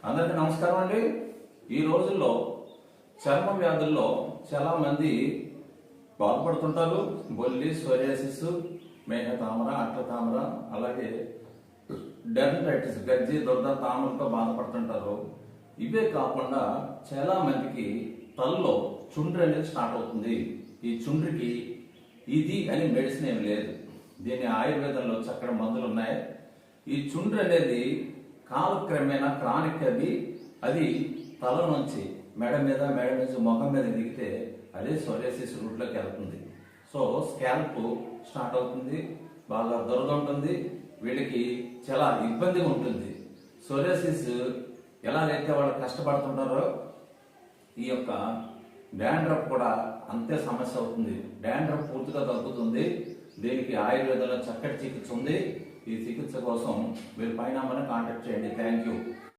అందరికీ నమస్కారం అండి. ఈ రోజుల్లో చర్మ వ్యాధుల్లో చాలా మంది బాధపడుతుంటారు. బొల్లి, సోరియాసిస్, మేఘ తామర, అట్ల తామర, అలాగే డెర్మటైటిస్, గజ్జి, దురద, తామరతో బాధపడుతుంటారు. ఇవే కాకుండా చాలా మందికి తలలో చుండ్రు అనేది స్టార్ట్ అవుతుంది. ఈ చుండ్రికి ఇది అని మెడిసిన్ ఏం లేదు. దీని ఆయుర్వేదంలో చక్కటి మందులు ఉన్నాయి. ఈ చుండ్రు అనేది కాలక్రమేణా క్రానిక్ అది తల నుంచి మెడ నుంచి ముఖం మీద దిగితే అదే సోరియాసిస్ రూట్లోకి వెళ్తుంది. సో స్కాల్ప్ స్టార్ట్ అవుతుంది, బాగా దురద ఉంటుంది, వీళ్ళకి చాలా ఇబ్బందిగా ఉంటుంది. సోరియాసిస్ ఎలాగైతే వాళ్ళు కష్టపడుతుంటారో ఈ యొక్క డాండ్రఫ్ కూడా అంతే సమస్య అవుతుంది. డాండ్రఫ్ పూర్తిగా తగ్గుతుంది. దీనికి ఆయుర్వేదంలో చక్కటి చికిత్స ఉంది. ఈ చికిత్స కోసం మీరు పైన కాంటాక్ట్ చేయండి. Thank you.